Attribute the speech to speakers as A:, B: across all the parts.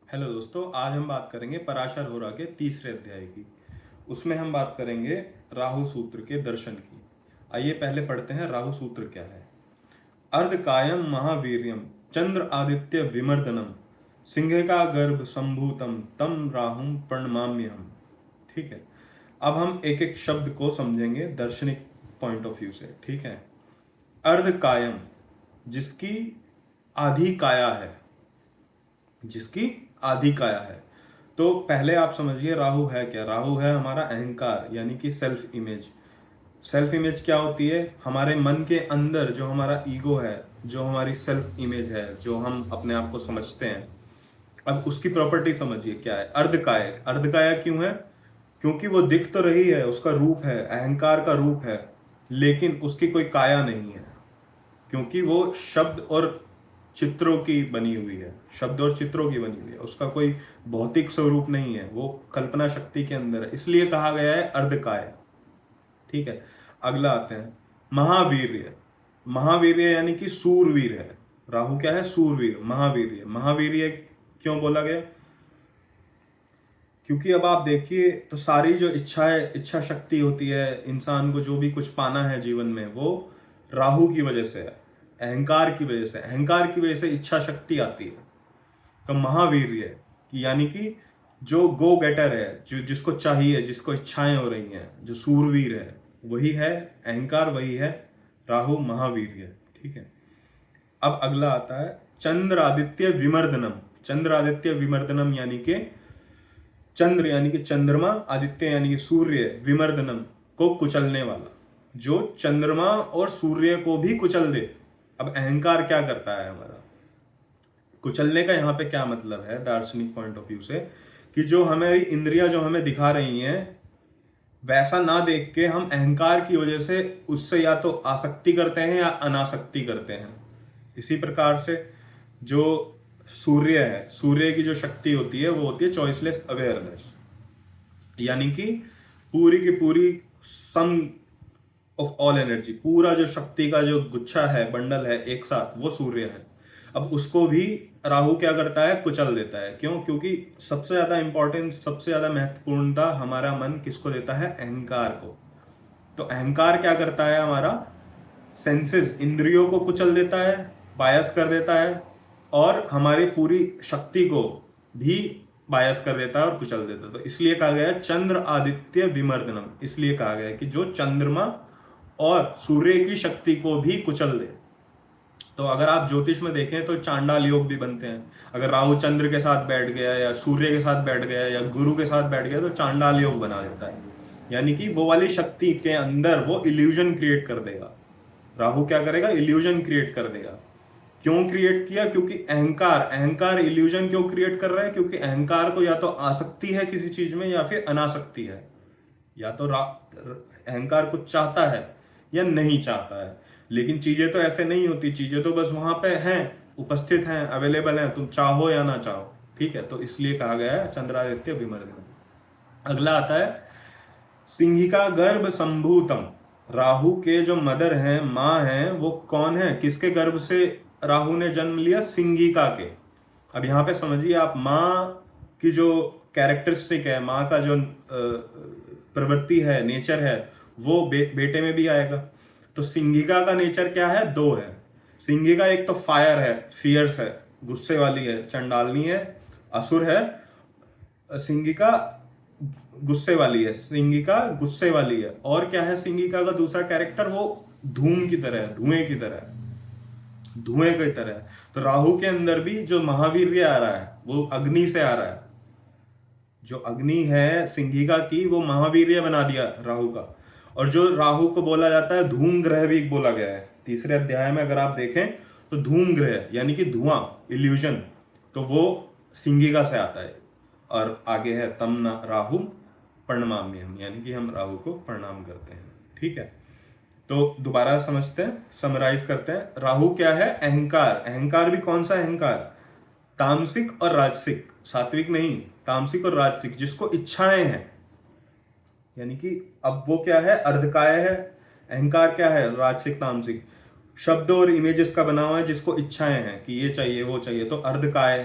A: Hello दोस्तों, आज हम बात करेंगे पराशर होरा के तीसरे अध्याय की। उसमें हम बात करेंगे राहु सूत्र के दर्शन की। आइए पहले पढ़ते हैं राहु सूत्र क्या है। अर्धकायम महावीर्यम चंद्र आदित्य विमर्दनम सिंह का गर्भ संभूतम तम राहुम प्रणमाम्यहम। ठीक है, अब हम एक एक शब्द को समझेंगे दार्शनिक पॉइंट ऑफ व्यू से। ठीक है, अर्धकायम जिसकी आधी काया है, जिसकी आधी काया है। तो पहले आप समझिए राहु है क्या। राहु है हमारा अहंकार, यानी कि सेल्फ इमेज। सेल्फ इमेज क्या होती है? हमारे मन के अंदर जो हमारा ईगो है, जो हमारी सेल्फ इमेज है, जो हम अपने आप को समझते हैं। अब उसकी प्रॉपर्टी समझिए क्या है। अर्धकाय, अर्धकाया क्यों है? क्योंकि वो दिख तो रही है, उसका रूप है, अहंकार का रूप है, लेकिन उसकी कोई काया नहीं है। क्योंकि वो शब्द और चित्रों की बनी हुई है, शब्द और चित्रों की बनी हुई है, उसका कोई भौतिक स्वरूप नहीं है, वो कल्पना शक्ति के अंदर है, इसलिए कहा गया है अर्धकाय। ठीक है, अगला आते हैं महावीर्य। महावीर्य यानी कि सूरवीर है। राहु क्या है? सूरवीर, महावीर्य। महावीर्य क्यों बोला गया? क्योंकि अब आप देखिए तो सारी जो इच्छाएं, इच्छा शक्ति होती है इंसान को, जो भी कुछ पाना है जीवन में, वो राहु की वजह से है, अहंकार की वजह से। अहंकार की वजह से इच्छा शक्ति आती है। तो महावीर्य यानी कि जो गो गेटर है, जो जिसको चाहिए, जिसको इच्छाएं हो रही हैं, जो सूरवीर है, वही है अहंकार, वही है राहु, महावीर्य। ठीक है, अब अगला आता है चंद्र आदित्य विमर्दनम। चंद्र आदित्य विमर्दनम यानी कि चंद्र यानी कि चंद्रमा, आदित्य यानी कि सूर्य, विमर्दनम को कुचलने वाला, जो चंद्रमा और सूर्य को भी कुचल दे। अब अहंकार क्या करता है हमारा? कुचलने का यहाँ पे क्या मतलब है दार्शनिक पॉइंट ऑफ व्यू से, कि जो हमारी इंद्रियां जो हमें दिखा रही हैं, वैसा ना देख के हम अहंकार की वजह से उससे या तो आसक्ति करते हैं या अनासक्ति करते हैं। इसी प्रकार से जो सूर्य है, सूर्य की जो शक्ति होती है वो होती है चॉइसलेस अवेयरनेस, यानी कि पूरी की पूरी सम ऑफ ऑल एनर्जी, पूरा जो शक्ति का जो गुच्छा है, बंडल है एक साथ, वो सूर्य है। अब उसको भी राहु क्या करता है? कुचल देता है। क्यों? क्योंकि सबसे ज्यादा इंपॉर्टेंस, सबसे ज्यादा महत्वपूर्णता हमारा मन किसको देता है? अहंकार को। तो अहंकार क्या करता है? हमारा सेंसेस, इंद्रियों को कुचल देता है, बायस कर देता है, और हमारी पूरी शक्ति को भी बायस कर देता है और कुचल देता है। तो इसलिए कहा गया है चंद्र आदित्य विमर्दनम। इसलिए कहा गया है कि जो चंद्रमा और सूर्य की शक्ति को भी कुचल दे। तो अगर आप ज्योतिष में देखें तो चांडाल योग भी बनते हैं। अगर राहु चंद्र के साथ बैठ गया, या सूर्य के साथ बैठ गया, या गुरु के साथ बैठ गया, तो चांडाल योग बना देता है। यानी कि वो वाली शक्ति के अंदर वो इल्यूजन क्रिएट कर देगा। राहु क्या करेगा? इल्यूजन क्रिएट कर देगा। क्यों क्रिएट किया? क्योंकि अहंकार, अहंकार इल्यूजन क्यों क्रिएट कर रहा है? क्योंकि अहंकार को या तो आसक्ति है किसी चीज में, या फिर अनासक्ति है। या तो अहंकार कुछ चाहता है या नहीं चाहता है। लेकिन चीजें तो ऐसे नहीं होती, चीजें तो बस वहां पे हैं, उपस्थित हैं, अवेलेबल हैं, तुम चाहो या ना चाहो। ठीक है, तो इसलिए कहा गया है चंद्रादित्य विमर्दन। अगला आता है सिंहिका गर्भ संभूतम। राहु के जो मदर हैं, माँ हैं, वो कौन है? किसके गर्भ से राहु ने जन्म लिया? सिंहिका के। अब यहाँ पे समझिए आप, माँ की जो कैरेक्टरिस्टिक है, माँ का जो प्रवृत्ति है, नेचर है, वो बेटे में भी आएगा। तो सिंहिका का नेचर क्या है? दो है। सिंहिका एक तो फायर है, फियर्स है, गुस्से वाली है, चंडालनी है, असुर है। सिंगिका गुस्से वाली है, सिंगिका गुस्से वाली है। और क्या है सिंगिका का दूसरा कैरेक्टर? वो धूम की तरह है, धुएं की तरह है, धुएं की तरह है। तो राहु के अंदर भी जो महावीर्य आ रहा है वो अग्नि से आ रहा है। जो अग्नि है सिंहिका की, वो महावीर्य बना दिया राहु का। और जो राहु को बोला जाता है धूम ग्रह भी बोला गया है तीसरे अध्याय में, अगर आप देखें तो धूम ग्रह यानी कि धुआं, इल्यूजन, तो वो सिंहिका से आता है। और आगे है तम न राहु प्रणमाम्य हम, यानी कि हम राहु को प्रणाम करते हैं। ठीक है, तो दोबारा समझते हैं, समराइज करते हैं। राहु क्या है? अहंकार। अहंकार भी कौन सा अहंकार? तामसिक और राजसिक, सात्विक नहीं, तामसिक और राजसिक, जिसको इच्छाएं हैं। यानी कि अब वो क्या है? अर्धकाय है। अहंकार क्या है? राजसिक, तामसिक, शब्द और इमेजेस का बना हुआ है, जिसको इच्छाएं हैं कि ये चाहिए वो चाहिए, तो अर्धकाय।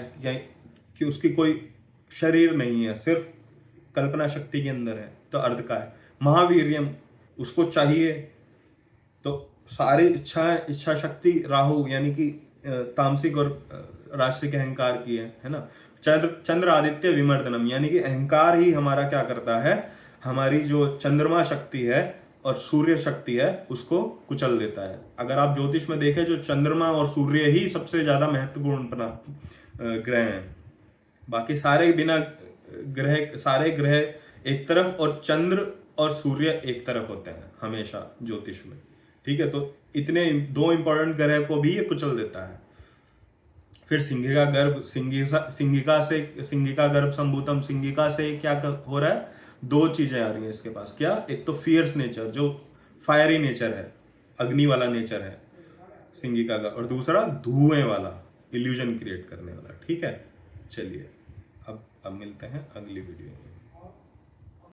A: कि उसकी कोई शरीर नहीं है, सिर्फ कल्पना शक्ति के अंदर है, तो अर्ध का है। महावीर्यम, उसको चाहिए, तो सारी इच्छाएं, इच्छा शक्ति राहु यानी कि तामसिक और राजसिक अहंकार की है ना। चंद्र आदित्य विमर्दनम, यानी कि अहंकार ही हमारा क्या करता है, हमारी जो चंद्रमा शक्ति है और सूर्य शक्ति है उसको कुचल देता है। अगर आप ज्योतिष में देखें, जो चंद्रमा और सूर्य ही सबसे ज्यादा महत्वपूर्ण ग्रह हैं, बाकी सारे बिना ग्रह, सारे ग्रह एक तरफ और चंद्र और सूर्य एक तरफ होते हैं हमेशा ज्योतिष में, ठीक है। तो इतने दो इंपॉर्टेंट ग्रह को भी ये कुचल देता है। फिर सिंहिका गर्भ, सिंहिका गर्भ संभूतम, सिंहिका से क्या हो रहा है, दो चीजें आ रही हैं इसके पास। क्या, एक तो फियर्स नेचर, जो फायरी नेचर है, अग्नि वाला नेचर है सिंहिका का, और दूसरा धुएं वाला, इल्यूजन क्रिएट करने वाला, ठीक है। चलिए अब मिलते हैं अगली वीडियो में।